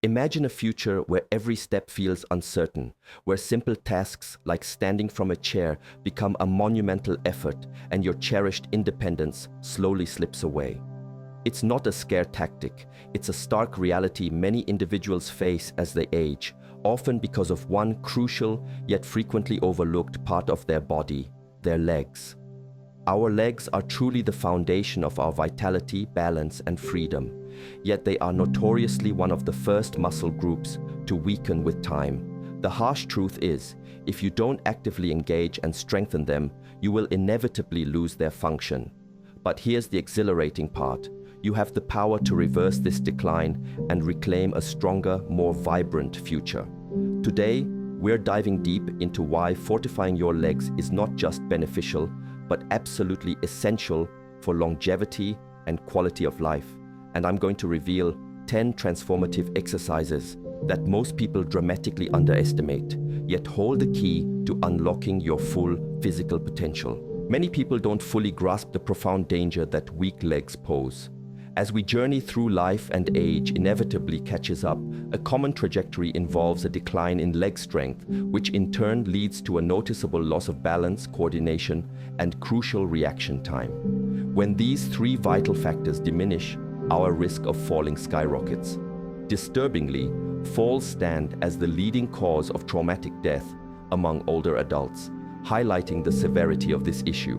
Imagine a future where every step feels uncertain, where simple tasks like standing from a chair become a monumental effort and your cherished independence slowly slips away. It's not a scare tactic, it's a stark reality many individuals face as they age, often because of one crucial yet frequently overlooked part of their body, their legs. Our legs are truly the foundation of our vitality, balance, and freedom, yet they are notoriously one of the first muscle groups to weaken with time. The harsh truth is, if you don't actively engage and strengthen them, you will inevitably lose their function. But here's the exhilarating part. You have the power to reverse this decline and reclaim a stronger, more vibrant future. Today, we're diving deep into why fortifying your legs is not just beneficial, but absolutely essential for longevity and quality of life. And I'm going to reveal 10 transformative exercises that most people dramatically underestimate, yet hold the key to unlocking your full physical potential. Many people don't fully grasp the profound danger that weak legs pose. As we journey through life and age inevitably catches up, a common trajectory involves a decline in leg strength, which in turn leads to a noticeable loss of balance, coordination, and crucial reaction time. When these three vital factors diminish, our risk of falling skyrockets. Disturbingly, falls stand as the leading cause of traumatic death among older adults, highlighting the severity of this issue.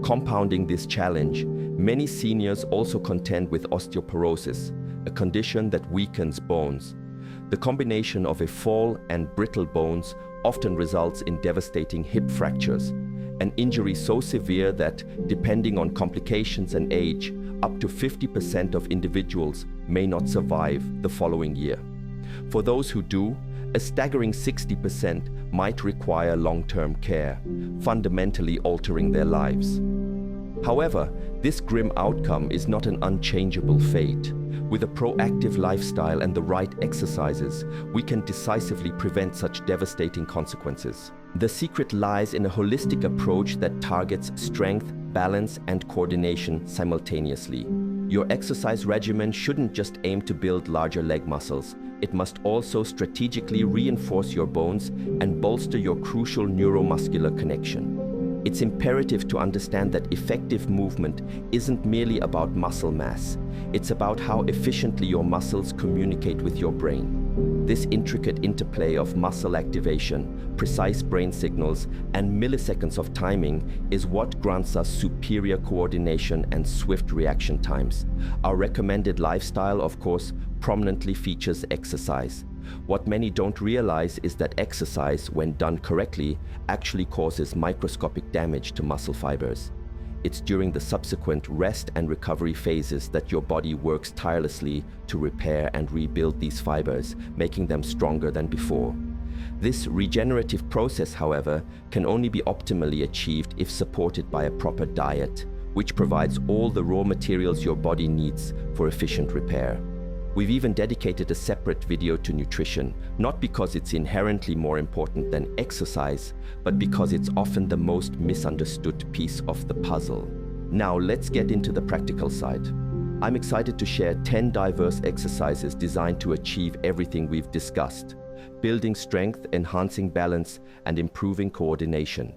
Compounding this challenge, many seniors also contend with osteoporosis, a condition that weakens bones. The combination of a fall and brittle bones often results in devastating hip fractures, an injury so severe that, depending on complications and age, up to 50% of individuals may not survive the following year. For those who do, a staggering 60% might require long-term care, fundamentally altering their lives. However, this grim outcome is not an unchangeable fate. With a proactive lifestyle and the right exercises, we can decisively prevent such devastating consequences. The secret lies in a holistic approach that targets strength, balance, and coordination simultaneously. Your exercise regimen shouldn't just aim to build larger leg muscles. It must also strategically reinforce your bones and bolster your crucial neuromuscular connection. It's imperative to understand that effective movement isn't merely about muscle mass. It's about how efficiently your muscles communicate with your brain. This intricate interplay of muscle activation, precise brain signals, and milliseconds of timing is what grants us superior coordination and swift reaction times. Our recommended lifestyle, of course, prominently features exercise. What many don't realize is that exercise, when done correctly, actually causes microscopic damage to muscle fibers. It's during the subsequent rest and recovery phases that your body works tirelessly to repair and rebuild these fibers, making them stronger than before. This regenerative process, however, can only be optimally achieved if supported by a proper diet, which provides all the raw materials your body needs for efficient repair. We've even dedicated a separate video to nutrition, not because it's inherently more important than exercise, but because it's often the most misunderstood piece of the puzzle. Now let's get into the practical side. I'm excited to share 10 diverse exercises designed to achieve everything we've discussed: building strength, enhancing balance, and improving coordination.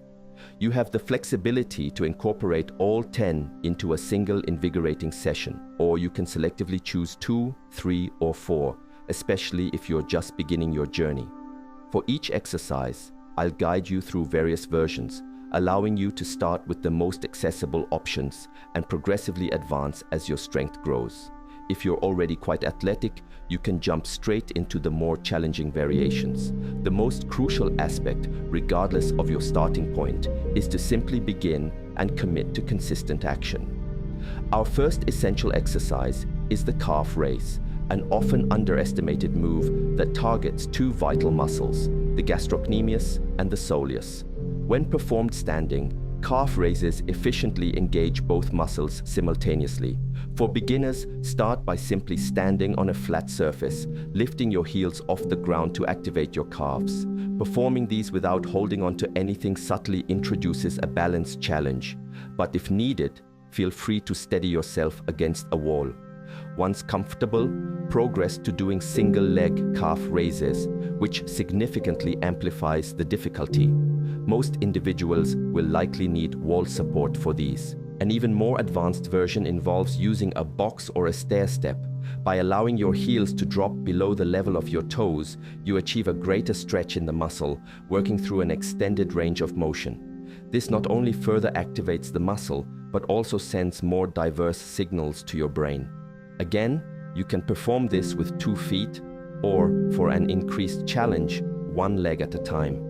You have the flexibility to incorporate all 10 into a single invigorating session, or you can selectively choose 2, 3, or 4, especially if you're just beginning your journey. For each exercise, I'll guide you through various versions, allowing you to start with the most accessible options and progressively advance as your strength grows. If you're already quite athletic, you can jump straight into the more challenging variations. The most crucial aspect, regardless of your starting point, is to simply begin and commit to consistent action. Our first essential exercise is the calf raise, an often underestimated move that targets two vital muscles, the gastrocnemius and the soleus. When performed standing, calf raises efficiently engage both muscles simultaneously. For beginners, start by simply standing on a flat surface, lifting your heels off the ground to activate your calves. Performing these without holding on to anything subtly introduces a balance challenge, but if needed, feel free to steady yourself against a wall. Once comfortable, progress to doing single-leg calf raises, which significantly amplifies the difficulty. Most individuals will likely need wall support for these. An even more advanced version involves using a box or a stair step. By allowing your heels to drop below the level of your toes, you achieve a greater stretch in the muscle, working through an extended range of motion. This not only further activates the muscle, but also sends more diverse signals to your brain. Again, you can perform this with 2 feet, or, for an increased challenge, 1 leg at a time.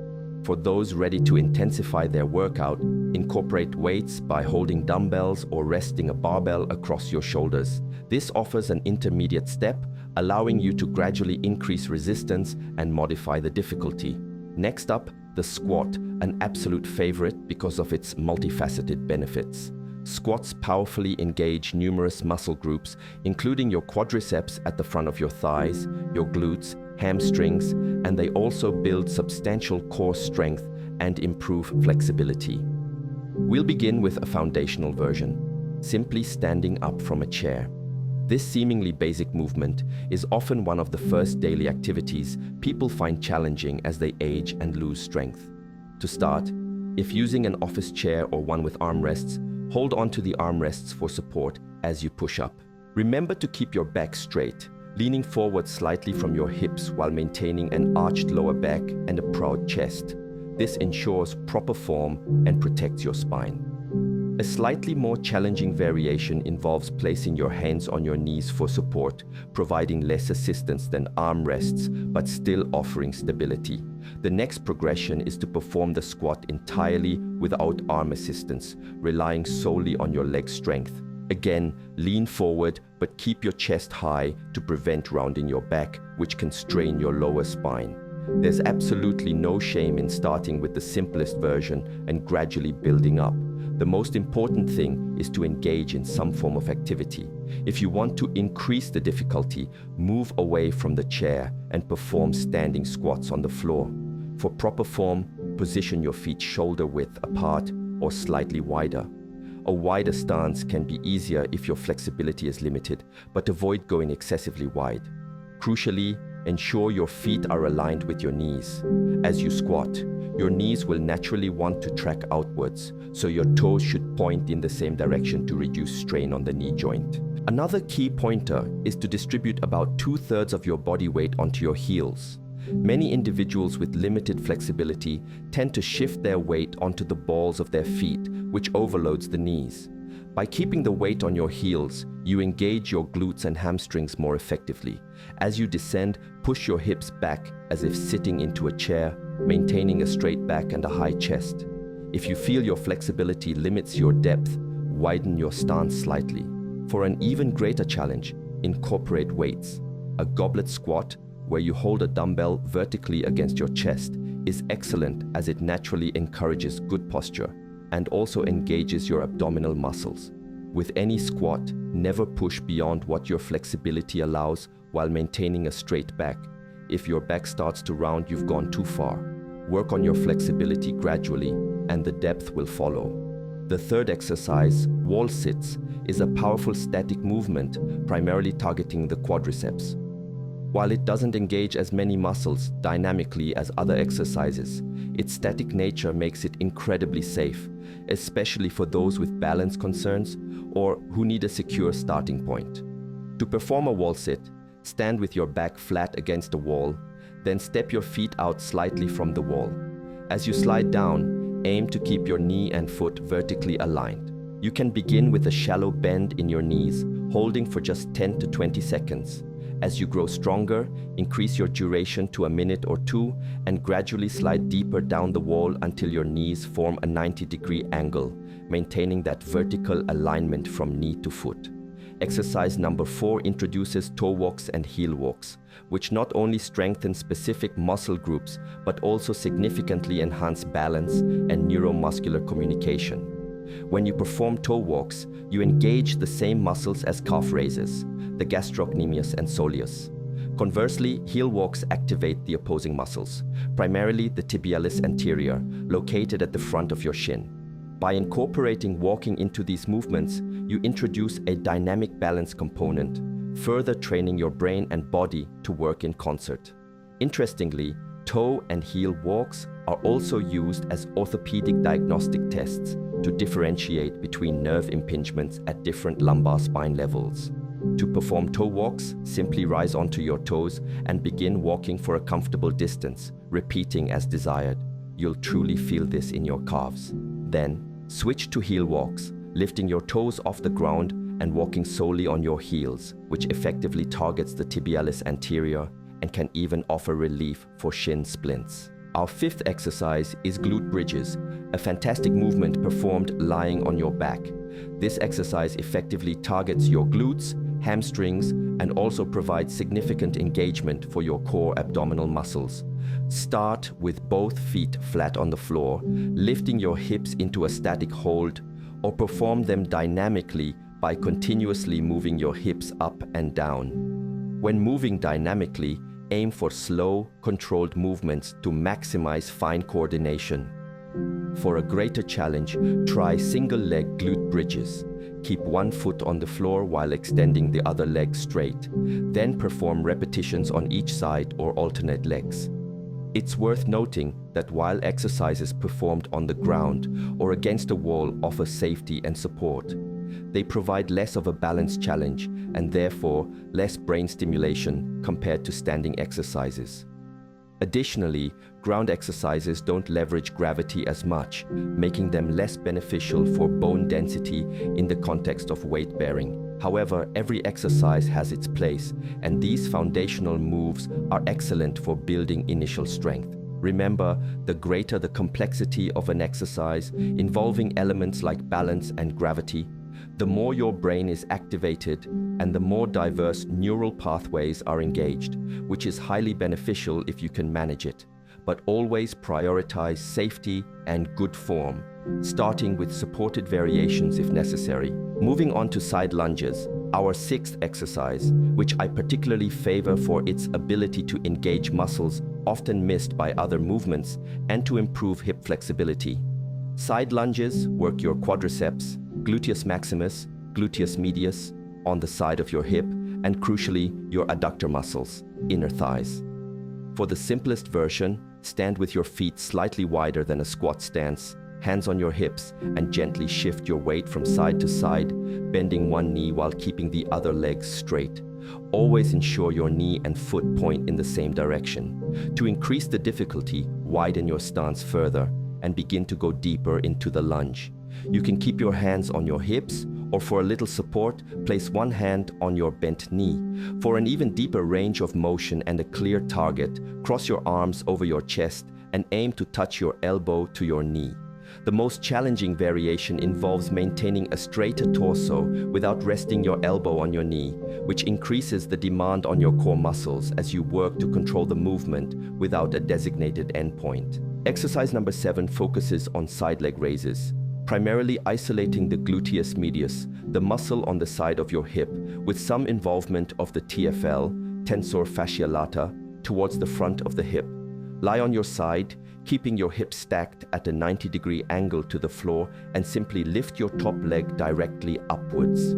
For those ready to intensify their workout, incorporate weights by holding dumbbells or resting a barbell across your shoulders. This offers an intermediate step, allowing you to gradually increase resistance and modify the difficulty. Next up, the squat, an absolute favorite because of its multifaceted benefits. Squats powerfully engage numerous muscle groups, including your quadriceps at the front of your thighs, your glutes, hamstrings, and they also build substantial core strength and improve flexibility. We'll begin with a foundational version, simply standing up from a chair. This seemingly basic movement is often one of the first daily activities people find challenging as they age and lose strength. To start, if using an office chair or one with armrests, hold on to the armrests for support as you push up. Remember to keep your back straight, leaning forward slightly from your hips while maintaining an arched lower back and a proud chest. This ensures proper form and protects your spine. A slightly more challenging variation involves placing your hands on your knees for support, providing less assistance than arm rests, but still offering stability. The next progression is to perform the squat entirely without arm assistance, relying solely on your leg strength. Again, lean forward, but keep your chest high to prevent rounding your back, which can strain your lower spine. There's absolutely no shame in starting with the simplest version and gradually building up. The most important thing is to engage in some form of activity. If you want to increase the difficulty, move away from the chair and perform standing squats on the floor. For proper form, position your feet shoulder width apart or slightly wider. A wider stance can be easier if your flexibility is limited, but avoid going excessively wide. Crucially, ensure your feet are aligned with your knees. As you squat, your knees will naturally want to track outwards, so your toes should point in the same direction to reduce strain on the knee joint. Another key pointer is to distribute about 2/3 of your body weight onto your heels. Many individuals with limited flexibility tend to shift their weight onto the balls of their feet, which overloads the knees. By keeping the weight on your heels, you engage your glutes and hamstrings more effectively. As you descend, push your hips back as if sitting into a chair, maintaining a straight back and a high chest. If you feel your flexibility limits your depth, widen your stance slightly. For an even greater challenge, incorporate weights. A goblet squat, where you hold a dumbbell vertically against your chest, is excellent as it naturally encourages good posture and also engages your abdominal muscles. With any squat, never push beyond what your flexibility allows while maintaining a straight back. If your back starts to round, you've gone too far. Work on your flexibility gradually, and the depth will follow. The third exercise, wall sits, is a powerful static movement, primarily targeting the quadriceps. While it doesn't engage as many muscles dynamically as other exercises, its static nature makes it incredibly safe, especially for those with balance concerns or who need a secure starting point. To perform a wall sit, stand with your back flat against the wall, then step your feet out slightly from the wall. As you slide down, aim to keep your knee and foot vertically aligned. You can begin with a shallow bend in your knees, holding for just 10 to 20 seconds. As you grow stronger, increase your duration to a minute or 2 and gradually slide deeper down the wall until your knees form a 90-degree angle, maintaining that vertical alignment from knee to foot. Exercise number 4 introduces toe walks and heel walks, which not only strengthen specific muscle groups, but also significantly enhance balance and neuromuscular communication. When you perform toe walks, you engage the same muscles as calf raises, the gastrocnemius and soleus. Conversely, heel walks activate the opposing muscles, primarily the tibialis anterior, located at the front of your shin. By incorporating walking into these movements, you introduce a dynamic balance component, further training your brain and body to work in concert. Interestingly, toe and heel walks are also used as orthopedic diagnostic tests to differentiate between nerve impingements at different lumbar spine levels. To perform toe walks, simply rise onto your toes and begin walking for a comfortable distance, repeating as desired. You'll truly feel this in your calves. Then, switch to heel walks, lifting your toes off the ground and walking solely on your heels, which effectively targets the tibialis anterior and can even offer relief for shin splints. Our fifth exercise is glute bridges, a fantastic movement performed lying on your back. This exercise effectively targets your glutes, hamstrings, and also provides significant engagement for your core abdominal muscles. Start with both feet flat on the floor, lifting your hips into a static hold, or perform them dynamically by continuously moving your hips up and down. When moving dynamically, aim for slow, controlled movements to maximize fine coordination. For a greater challenge, try single-leg glute bridges. Keep one foot on the floor while extending the other leg straight. Then perform repetitions on each side or alternate legs. It's worth noting that while exercises performed on the ground or against a wall offer safety and support, they provide less of a balance challenge and therefore less brain stimulation compared to standing exercises. Additionally, ground exercises don't leverage gravity as much, making them less beneficial for bone density in the context of weight bearing. However, every exercise has its place, and these foundational moves are excellent for building initial strength. Remember, the greater the complexity of an exercise involving elements like balance and gravity, the more your brain is activated and the more diverse neural pathways are engaged, which is highly beneficial if you can manage it. But always prioritize safety and good form, starting with supported variations if necessary. Moving on to side lunges, our sixth exercise, which I particularly favor for its ability to engage muscles often missed by other movements and to improve hip flexibility. Side lunges work your quadriceps, gluteus maximus, gluteus medius, on the side of your hip, and crucially, your adductor muscles, inner thighs. For the simplest version, stand with your feet slightly wider than a squat stance, hands on your hips, and gently shift your weight from side to side, bending one knee while keeping the other leg straight. Always ensure your knee and foot point in the same direction. To increase the difficulty, widen your stance further and begin to go deeper into the lunge. You can keep your hands on your hips, or for a little support, place one hand on your bent knee. For an even deeper range of motion and a clear target, cross your arms over your chest and aim to touch your elbow to your knee. The most challenging variation involves maintaining a straighter torso without resting your elbow on your knee, which increases the demand on your core muscles as you work to control the movement without a designated endpoint. Exercise number 7 focuses on side leg raises, primarily isolating the gluteus medius, the muscle on the side of your hip, with some involvement of the TFL, tensor fasciae lata, towards the front of the hip. Lie on your side, keeping your hips stacked at a 90-degree angle to the floor, and simply lift your top leg directly upwards.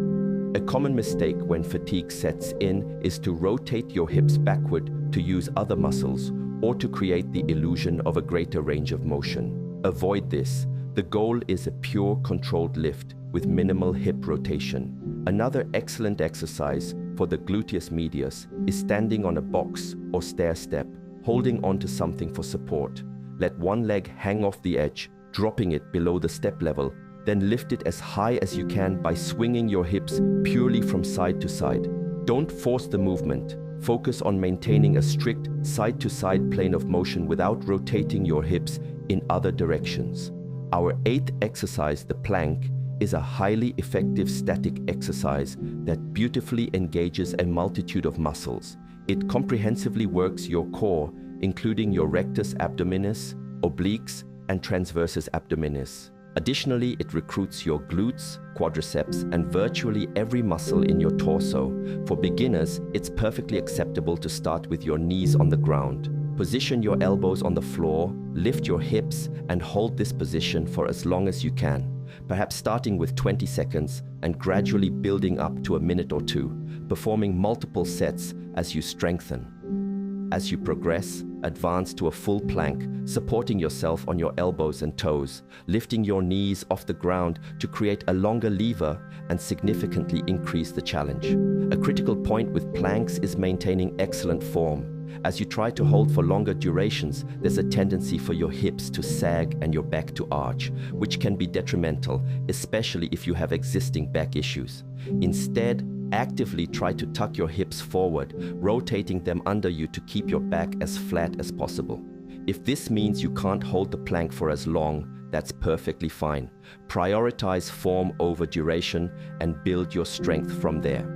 A common mistake when fatigue sets in is to rotate your hips backward to use other muscles or to create the illusion of a greater range of motion. Avoid this. The goal is a pure controlled lift with minimal hip rotation. Another excellent exercise for the gluteus medius is standing on a box or stair step, holding onto something for support. Let one leg hang off the edge, dropping it below the step level, then lift it as high as you can by swinging your hips purely from side to side. Don't force the movement. Focus on maintaining a strict side-to-side plane of motion without rotating your hips in other directions. Our 8th exercise, the plank, is a highly effective static exercise that beautifully engages a multitude of muscles. It comprehensively works your core, including your rectus abdominis, obliques, and transversus abdominis. Additionally, it recruits your glutes, quadriceps, and virtually every muscle in your torso. For beginners, it's perfectly acceptable to start with your knees on the ground. Position your elbows on the floor, lift your hips, and hold this position for as long as you can, perhaps starting with 20 seconds and gradually building up to a minute or two, performing multiple sets as you strengthen. As you progress, advance to a full plank, supporting yourself on your elbows and toes, lifting your knees off the ground to create a longer lever and significantly increase the challenge. A critical point with planks is maintaining excellent form. As you try to hold for longer durations, there's a tendency for your hips to sag and your back to arch, which can be detrimental, especially if you have existing back issues. Instead, actively try to tuck your hips forward, rotating them under you to keep your back as flat as possible. If this means you can't hold the plank for as long, that's perfectly fine. Prioritize form over duration and build your strength from there.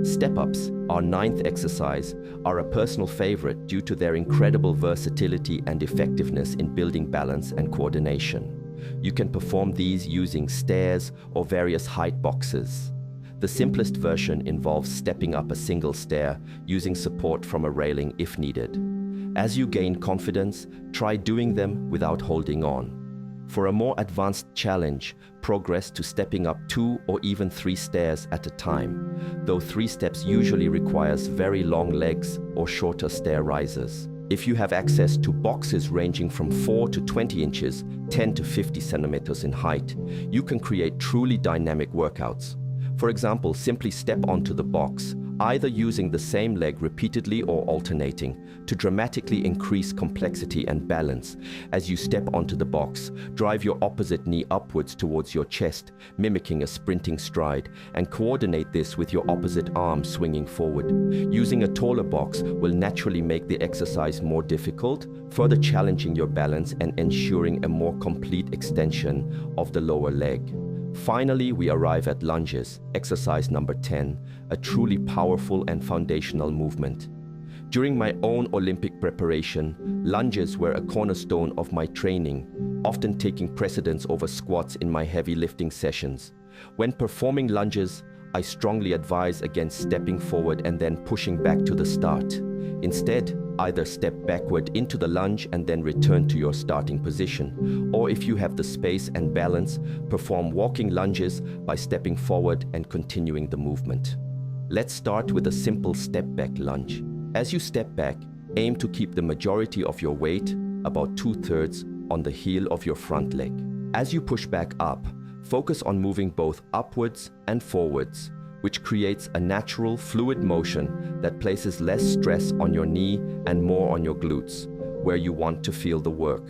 Step-ups, our 9th exercise, are a personal favorite due to their incredible versatility and effectiveness in building balance and coordination. You can perform these using stairs or various height boxes. The simplest version involves stepping up a single stair, using support from a railing if needed. As you gain confidence, try doing them without holding on. For a more advanced challenge, progress to stepping up 2 or even 3 stairs at a time, though 3 steps usually requires very long legs or shorter stair rises. If you have access to boxes ranging from 4 to 20 inches, 10 to 50 centimeters in height, you can create truly dynamic workouts. For example, simply step onto the box, either using the same leg repeatedly or alternating, to dramatically increase complexity and balance. As you step onto the box, drive your opposite knee upwards towards your chest, mimicking a sprinting stride, and coordinate this with your opposite arm swinging forward. Using a taller box will naturally make the exercise more difficult, further challenging your balance and ensuring a more complete extension of the lower leg. Finally, we arrive at lunges, exercise number 10, a truly powerful and foundational movement. During my own Olympic preparation, lunges were a cornerstone of my training, often taking precedence over squats in my heavy lifting sessions. When performing lunges, I strongly advise against stepping forward and then pushing back to the start. Instead, either step backward into the lunge and then return to your starting position, or if you have the space and balance, perform walking lunges by stepping forward and continuing the movement. Let's start with a simple step-back lunge. As you step back, aim to keep the majority of your weight, about 2/3, on the heel of your front leg. As you push back up, focus on moving both upwards and forwards, which creates a natural, fluid motion that places less stress on your knee and more on your glutes, where you want to feel the work.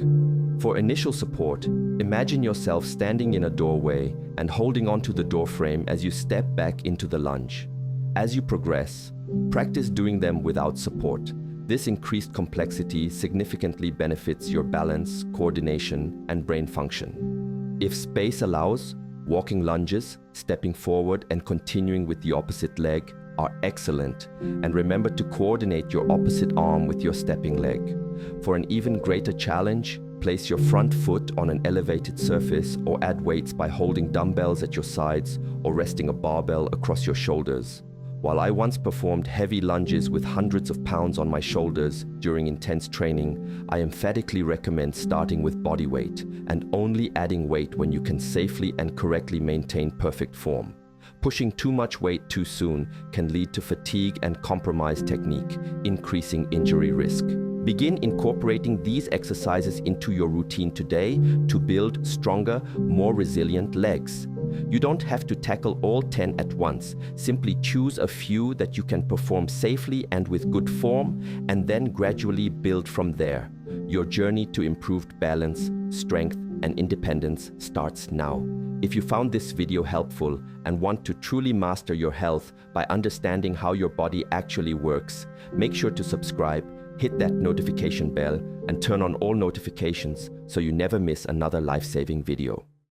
For initial support, imagine yourself standing in a doorway and holding onto the door frame as you step back into the lunge. As you progress, practice doing them without support. This increased complexity significantly benefits your balance, coordination, and brain function. If space allows, walking lunges, stepping forward and continuing with the opposite leg are excellent, and remember to coordinate your opposite arm with your stepping leg. For an even greater challenge, place your front foot on an elevated surface or add weights by holding dumbbells at your sides or resting a barbell across your shoulders. While I once performed heavy lunges with hundreds of pounds on my shoulders during intense training, I emphatically recommend starting with body weight and only adding weight when you can safely and correctly maintain perfect form. Pushing too much weight too soon can lead to fatigue and compromise technique, increasing injury risk. Begin incorporating these exercises into your routine today to build stronger, more resilient legs. You don't have to tackle all 10 at once. Simply choose a few that you can perform safely and with good form, and then gradually build from there. Your journey to improved balance, strength, and independence starts now. If you found this video helpful and want to truly master your health by understanding how your body actually works, make sure to subscribe, hit that notification bell, and turn on all notifications so you never miss another life-saving video.